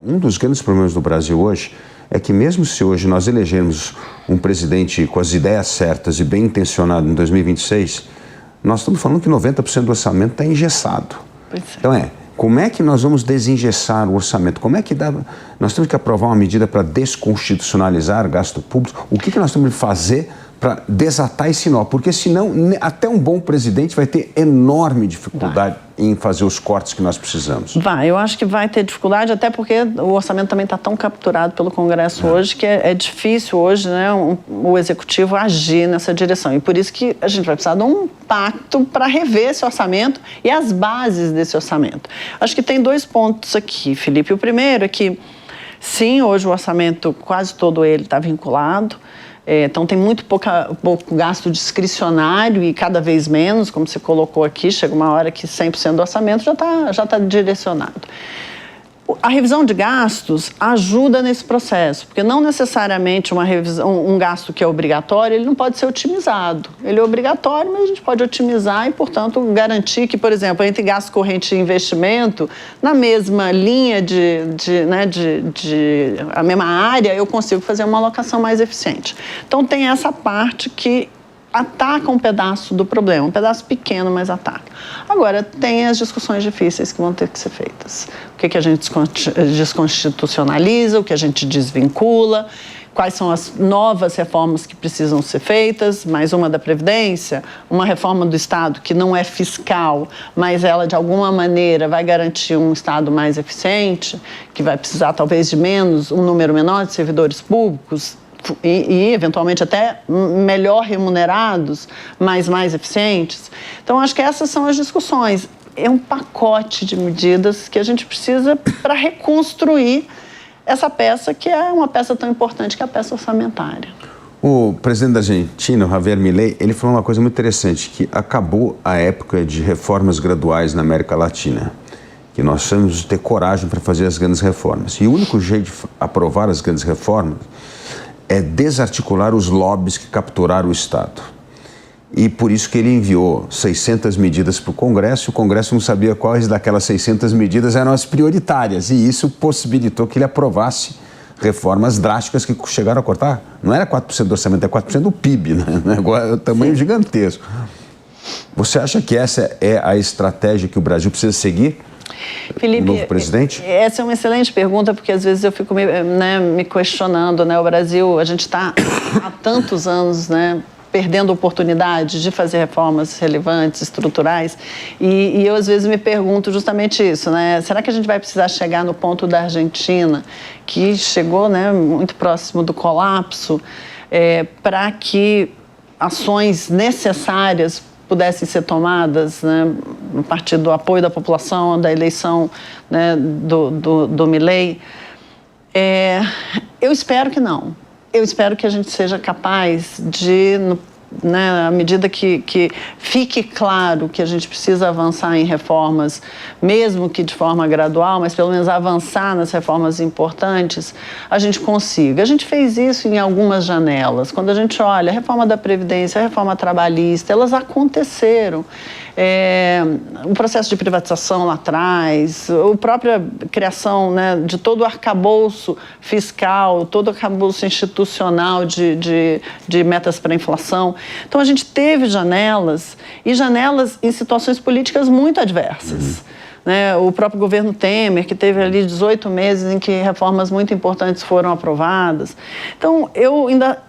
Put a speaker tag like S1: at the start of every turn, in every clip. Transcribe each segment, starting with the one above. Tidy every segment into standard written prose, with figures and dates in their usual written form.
S1: Um dos grandes problemas do Brasil hoje é que mesmo se hoje nós elegermos um presidente com as ideias certas e bem intencionado em 2026, nós estamos falando que 90% do orçamento está engessado. Então como é que nós vamos desengessar o orçamento? Como é que dá? Nós temos que aprovar uma medida para desconstitucionalizar gasto público. O que nós temos que fazer para desatar esse nó? Porque senão até um bom presidente vai ter enorme dificuldade em fazer os cortes que nós precisamos.
S2: Eu acho que vai ter dificuldade, até porque o orçamento também está tão capturado pelo Congresso hoje que é difícil hoje, né, o Executivo agir nessa direção. E por isso que a gente vai precisar de um pacto para rever esse orçamento e as bases desse orçamento. Acho que tem dois pontos aqui, Felipe. O primeiro é que, sim, hoje o orçamento, quase todo ele está vinculado. Então, tem muito pouco gasto discricionário e cada vez menos, como você colocou aqui, chega uma hora que 100% do orçamento já tá direcionado. A revisão de gastos ajuda nesse processo, porque não necessariamente um gasto que é obrigatório, ele não pode ser otimizado. Ele é obrigatório, mas a gente pode otimizar e, portanto, garantir que, por exemplo, entre gasto corrente e investimento, na mesma linha a mesma área, eu consigo fazer uma alocação mais eficiente. Então, tem essa parte que ataca um pedaço do problema, um pedaço pequeno, mas ataca. Agora, tem as discussões difíceis que vão ter que ser feitas. O que a gente desconstitucionaliza, o que a gente desvincula, quais são as novas reformas que precisam ser feitas, mais uma da Previdência, uma reforma do Estado que não é fiscal, mas ela, de alguma maneira, vai garantir um Estado mais eficiente, que vai precisar, talvez, de um número menor de servidores públicos, e eventualmente até melhor remunerados, mas mais eficientes. Então, acho que essas são as discussões. É um pacote de medidas que a gente precisa para reconstruir essa peça, que é uma peça tão importante que é a peça orçamentária.
S1: O presidente da Argentina, Javier Milei, ele falou uma coisa muito interessante, que acabou a época de reformas graduais na América Latina, que nós temos de ter coragem para fazer as grandes reformas. E o único jeito de aprovar as grandes reformas é desarticular os lobbies que capturaram o Estado. E por isso que ele enviou 600 medidas para o Congresso, e o Congresso não sabia quais daquelas 600 medidas eram as prioritárias, e isso possibilitou que ele aprovasse reformas drásticas que chegaram a cortar. Não era 4% do orçamento, é 4% do PIB, né? É um tamanho gigantesco. Você acha que essa é a estratégia que o Brasil precisa seguir?
S2: Felipe,
S1: novo presidente?
S2: Essa é uma excelente pergunta, porque às vezes eu fico me questionando, né? O Brasil, a gente está há tantos anos, né, perdendo oportunidade de fazer reformas relevantes, estruturais, e eu às vezes me pergunto justamente isso, né? Será que a gente vai precisar chegar no ponto da Argentina, que chegou, né, muito próximo do colapso, para que ações necessárias pudessem ser tomadas, né, a partir do apoio da população, da eleição, né, do Milei? Eu espero que não. Eu espero que a gente seja capaz de, né, à medida que fique claro que a gente precisa avançar em reformas, mesmo que de forma gradual, mas pelo menos avançar nas reformas importantes, a gente consiga. A gente fez isso em algumas janelas. Quando a gente olha a reforma da Previdência, a reforma trabalhista, elas aconteceram. O processo de privatização lá atrás, a própria criação, né, de todo o arcabouço fiscal, todo o arcabouço institucional de metas para a inflação. Então, a gente teve janelas, e janelas em situações políticas muito adversas. Né? O próprio governo Temer, que teve ali 18 meses em que reformas muito importantes foram aprovadas. Então, eu ainda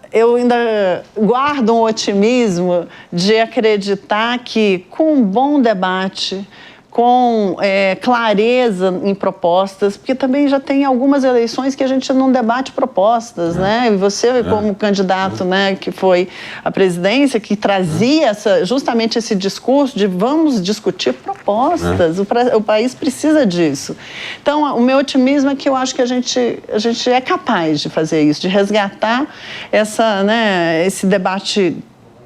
S2: guardo um otimismo de acreditar que, com um bom debate, com clareza em propostas, porque também já tem algumas eleições que a gente não debate propostas, né? E você, como candidato, né, que foi à presidência, que trazia justamente esse discurso de vamos discutir propostas, o país precisa disso. Então, o meu otimismo é que eu acho que a gente é capaz de fazer isso, de resgatar esse debate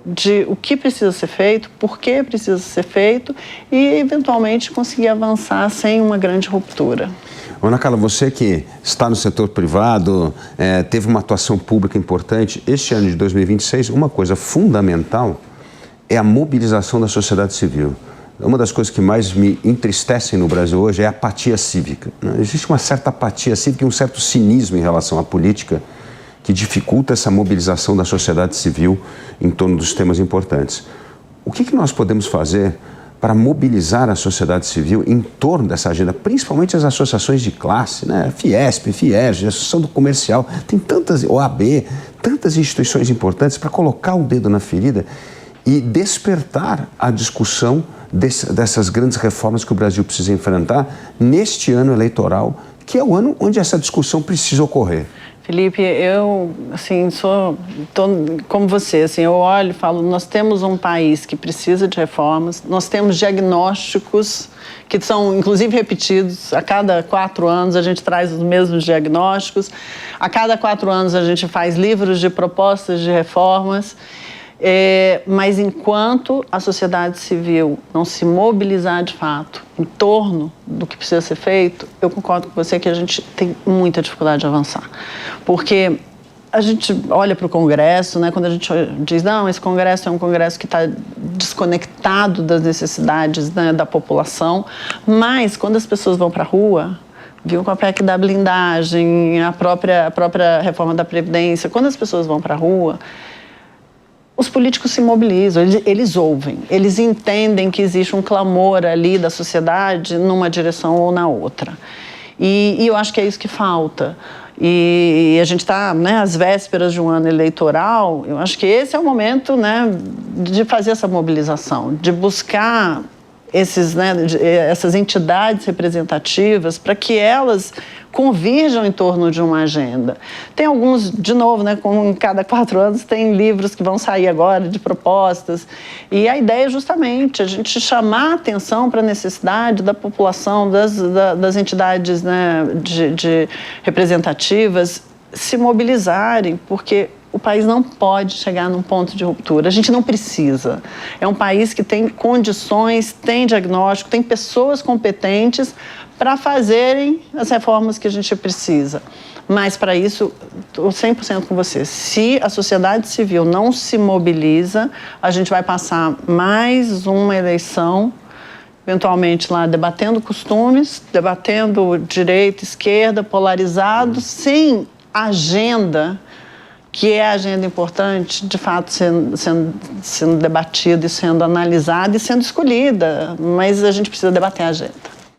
S2: de o que precisa ser feito, por que precisa ser feito e, eventualmente, conseguir avançar sem uma grande ruptura.
S1: Ana Carla, você que está no setor privado, teve uma atuação pública importante. Este ano de 2026, uma coisa fundamental é a mobilização da sociedade civil. uma das coisas que mais me entristecem no Brasil hoje é a apatia cívica, né? Existe uma certa apatia cívica e um certo cinismo em relação à política que dificulta essa mobilização da sociedade civil em torno dos temas importantes. O que nós podemos fazer para mobilizar a sociedade civil em torno dessa agenda, principalmente as associações de classe, né? Fiesp, Fierj, Associação do Comercial, tem tantas, OAB, tantas instituições importantes para colocar o dedo na ferida e despertar a discussão dessas grandes reformas que o Brasil precisa enfrentar neste ano eleitoral, que é o ano onde essa discussão precisa ocorrer.
S2: Felipe, eu, assim, tô como você, assim, eu olho e falo, nós temos um país que precisa de reformas, nós temos diagnósticos que são, inclusive, repetidos. A cada 4 anos a gente traz os mesmos diagnósticos, a cada 4 anos a gente faz livros de propostas de reformas, mas enquanto a sociedade civil não se mobilizar de fato em torno do que precisa ser feito, eu concordo com você que a gente tem muita dificuldade de avançar. Porque a gente olha para o Congresso, né, quando a gente diz, não, esse Congresso é um Congresso que está desconectado das necessidades, né, da população, mas quando as pessoas vão para a rua, viu, com a PEC da blindagem, a própria reforma da Previdência, quando as pessoas vão para a rua, os políticos se mobilizam, eles ouvem, eles entendem que existe um clamor ali da sociedade numa direção ou na outra. E eu acho que é isso que falta. E a gente está, né, às vésperas de um ano eleitoral, eu acho que esse é o momento, né, de fazer essa mobilização, de buscar essas entidades representativas para que elas convirjam em torno de uma agenda. Tem alguns, de novo, né, como em cada 4 anos, tem livros que vão sair agora de propostas, e a ideia é justamente a gente chamar a atenção para a necessidade da população, das entidades, né, de representativas se mobilizarem, porque o país não pode chegar num ponto de ruptura. A gente não precisa. É um país que tem condições, tem diagnóstico, tem pessoas competentes para fazerem as reformas que a gente precisa. Mas, para isso, estou 100% com você. Se a sociedade civil não se mobiliza, a gente vai passar mais uma eleição, eventualmente lá debatendo costumes, debatendo direita, esquerda, polarizado, sem agenda, que é a agenda importante, de fato, sendo debatida e sendo analisada e sendo escolhida. Mas a gente precisa debater a agenda.